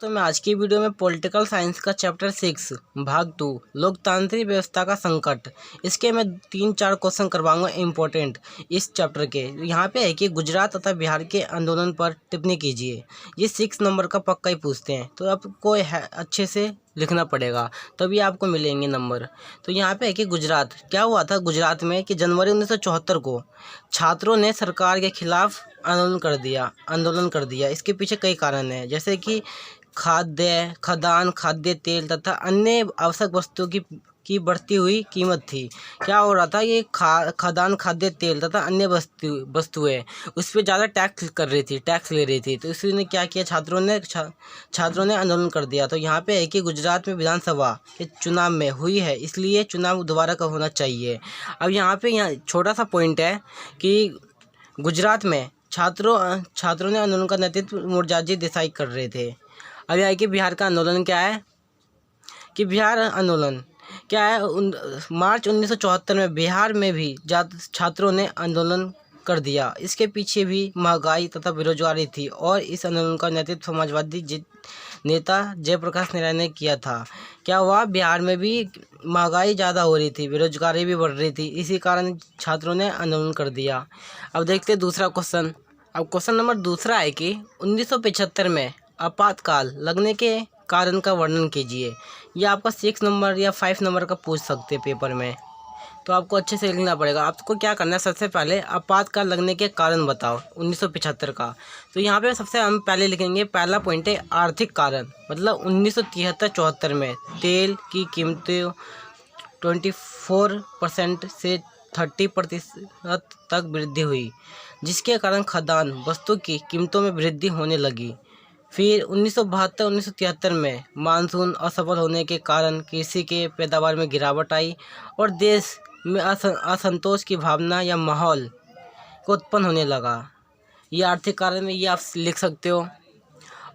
तो मैं आज की वीडियो में पॉलिटिकल साइंस का चैप्टर 6 भाग 2 लोकतांत्रिक व्यवस्था का संकट, इसके मैं 3-4 क्वेश्चन करवाऊंगा इम्पोर्टेंट इस चैप्टर के। यहाँ पे है कि गुजरात तथा बिहार के आंदोलन पर टिप्पणी कीजिए। ये 6 नंबर का पक्का ही पूछते हैं, तो आपको अच्छे से लिखना पड़ेगा, तभी आपको मिलेंगे नंबर। तो यहाँ पे है कि गुजरात क्या हुआ था। गुजरात में कि जनवरी 1974 को छात्रों ने सरकार के खिलाफ आंदोलन कर दिया। इसके पीछे कई कारण हैं, जैसे कि खाद्य तेल तथा अन्य आवश्यक वस्तुओं की बढ़ती हुई कीमत थी। क्या हो रहा था, ये खाद्य तेल तथा अन्य वस्तुएं उस पर ज़्यादा टैक्स ले रही थी। तो इसने क्या किया, छात्रों ने आंदोलन कर दिया। तो यहाँ पे है कि गुजरात में विधानसभा के चुनाव में हुई है, इसलिए चुनाव दोबारा का होना चाहिए। अब यहाँ छोटा सा पॉइंट है कि गुजरात में छात्रों ने आंदोलन का नेतृत्व मोरारजी देसाई कर रहे थे। अब यहाँ कि बिहार का आंदोलन क्या है, कि बिहार आंदोलन क्या है, मार्च 1974 में बिहार में भी छात्रों ने आंदोलन कर दिया। इसके पीछे भी महंगाई तथा बेरोजगारी थी और इस आंदोलन का नेतृत्व समाजवादी नेता जयप्रकाश नारायण ने किया था। क्या हुआ, बिहार में भी महंगाई ज़्यादा हो रही थी, बेरोजगारी भी बढ़ रही थी, इसी कारण छात्रों ने आंदोलन कर दिया। अब देखते हैं दूसरा क्वेश्चन। अब क्वेश्चन नंबर दूसरा है कि 1975 में आपातकाल लगने के कारण का वर्णन कीजिए। यह आपका 6 नंबर या 5 नंबर का पूछ सकते हैं पेपर में, तो आपको अच्छे से लिखना पड़ेगा। आपको क्या करना है, सबसे पहले आपातकाल लगने के कारण बताओ 1975 का। तो यहाँ पे सबसे हम पहले लिखेंगे, पहला पॉइंट है आर्थिक कारण, मतलब 1973-74 में तेल की कीमतें 24% से 30% तक वृद्धि हुई, जिसके कारण खाद्यान्न वस्तु की कीमतों में वृद्धि होने लगी। फिर 1972-1973 में मानसून असफल होने के कारण कृषि के पैदावार में गिरावट आई और देश में असंतोष की भावना या माहौल को उत्पन्न होने लगा। ये आर्थिक कारण में ये आप लिख सकते हो।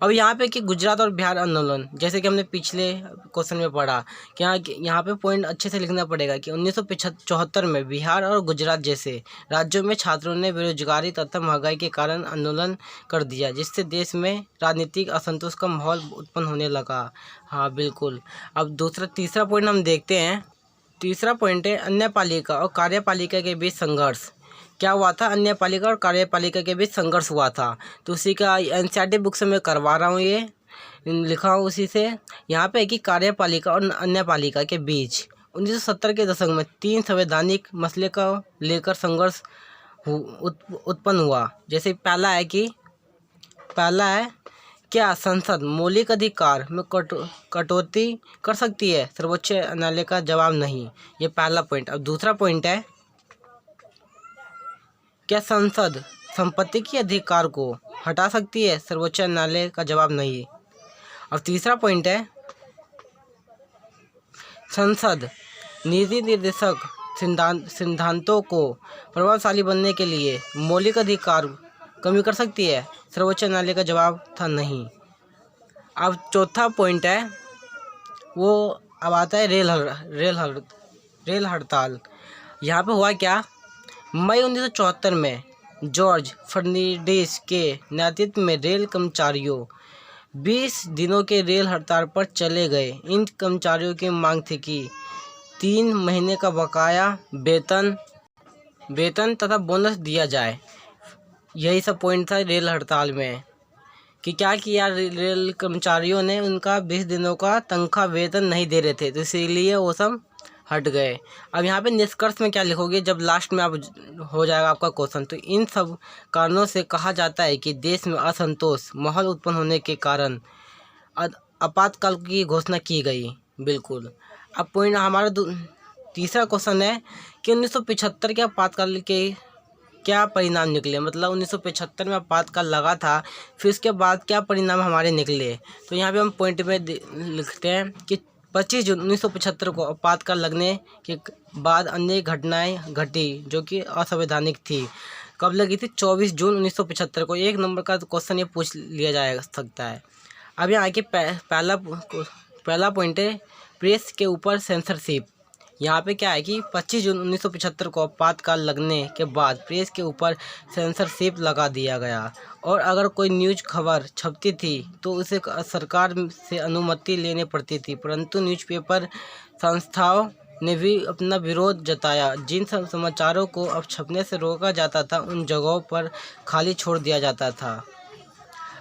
अब यहाँ पे कि गुजरात और बिहार आंदोलन, जैसे कि हमने पिछले क्वेश्चन में पढ़ा कि यहाँ पे पॉइंट अच्छे से लिखना पड़ेगा कि 1974 में बिहार और गुजरात जैसे राज्यों में छात्रों ने बेरोजगारी तथा महंगाई के कारण आंदोलन कर दिया, जिससे देश में राजनीतिक असंतोष का माहौल उत्पन्न होने लगा। हाँ बिल्कुल। अब तीसरा पॉइंट हम देखते हैं। तीसरा पॉइंट है अन्यपालिका और कार्यपालिका के बीच संघर्ष। क्या हुआ था, अन्यपालिका और कार्यपालिका के बीच संघर्ष हुआ था। तो उसी का एनसीईआरटी बुक से मैं करवा रहा हूँ, ये लिखा हूँ उसी से। यहाँ पे है कि कार्यपालिका और अन्यपालिका के बीच 1970 के दशक में 3 संवैधानिक मसले का लेकर संघर्ष उत्पन्न हुआ। जैसे पहला है क्या संसद मौलिक अधिकार में कटौती कर सकती है, सर्वोच्च न्यायालय का जवाब नहीं, ये पहला पॉइंट। अब दूसरा पॉइंट है, क्या संसद संपत्ति के अधिकार को हटा सकती है, सर्वोच्च न्यायालय का जवाब नहीं। अब तीसरा पॉइंट है, संसद नीति निर्देशक सिद्धांतों को प्रभावशाली बनने के लिए मौलिक अधिकार कमी कर सकती है, सर्वोच्च न्यायालय का जवाब था नहीं। अब चौथा पॉइंट है, वो अब आता है रेल हड़ताल। यहाँ पे हुआ क्या, मई 1974 में जॉर्ज फर्नांडिस के नेतृत्व में रेल कर्मचारियों 20 दिनों के रेल हड़ताल पर चले गए। इन कर्मचारियों की मांग थी कि 3 महीने का बकाया वेतन तथा बोनस दिया जाए। यही सब पॉइंट था रेल हड़ताल में, कि क्या किया, रेल कर्मचारियों ने उनका 20 दिनों का तनख्वाह वेतन नहीं दे रहे थे, तो इसीलिए वो सब हट गए। अब यहाँ पे निष्कर्ष में क्या लिखोगे, जब लास्ट में आप हो जाएगा आपका क्वेश्चन, तो इन सब कारणों से कहा जाता है कि देश में असंतोष माहौल उत्पन्न होने के कारण आपातकाल की घोषणा की गई। बिल्कुल। अब पॉइंट हमारा तीसरा क्वेश्चन है कि 1975 के आपातकाल के क्या परिणाम निकले, मतलब 1975 में आपातकाल लगा था, फिर उसके बाद क्या परिणाम हमारे निकले। तो यहाँ पे हम पॉइंट में लिखते हैं कि 25 जून 1975 को आपातकाल लगने के बाद अन्य घटनाएं घटी जो कि असंवैधानिक थी। कब लगी थी, 24 जून 1975 को। 1 नंबर का क्वेश्चन ये पूछ लिया जा सकता है। अब यहाँ के पहला पॉइंट है प्रेस के ऊपर सेंसरशिप। यहाँ पे क्या है कि 25 जून 1975 को आपातकाल लगने के बाद प्रेस के ऊपर सेंसरशिप लगा दिया गया और अगर कोई न्यूज़ खबर छपती थी तो उसे सरकार से अनुमति लेनी पड़ती थी, परंतु न्यूज़पेपर संस्थाओं ने भी अपना विरोध जताया। जिन समाचारों को अब छपने से रोका जाता था उन जगहों पर खाली छोड़ दिया जाता था।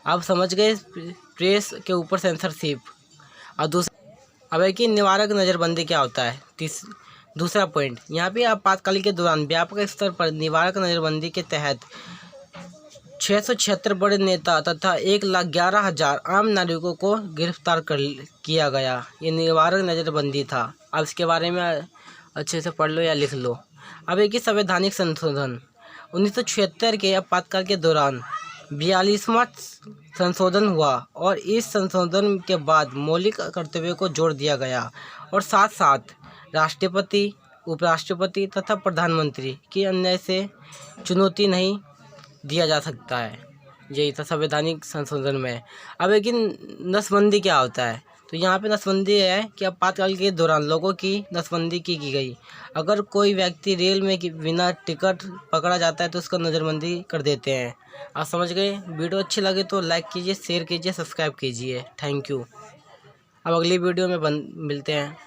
आप समझ गए प्रेस के ऊपर सेंसरशिप। और अब है कि निवारक नज़रबंदी क्या होता है। दूसरा पॉइंट, यहाँ पे आपातकाल के दौरान व्यापक स्तर पर निवारक नज़रबंदी के तहत 676 बड़े नेता तथा 1,11,000 आम नागरिकों को गिरफ्तार किया गया। ये निवारक नज़रबंदी था। अब इसके बारे में अच्छे से पढ़ लो या लिख लो। अब एक ही संवैधानिक संशोधन 1976 के आपातकाल के दौरान 42वां संशोधन हुआ और इस संशोधन के बाद मौलिक कर्तव्यों को जोड़ दिया गया और साथ साथ राष्ट्रपति, उपराष्ट्रपति तथा प्रधानमंत्री की अन्याय से चुनौती नहीं दिया जा सकता है। यही था संवैधानिक संशोधन में। अब एक नसबंदी क्या होता है, तो यहाँ पे नसबंदी है कि आपातकाल के दौरान लोगों की नसबंदी की गई। अगर कोई व्यक्ति रेल में बिना टिकट पकड़ा जाता है तो उसका नज़रबंदी कर देते हैं। आप समझ गए। वीडियो अच्छी लगे तो लाइक कीजिए, शेयर कीजिए, सब्सक्राइब कीजिए। Thank you. अब अगली वीडियो में मिलते हैं।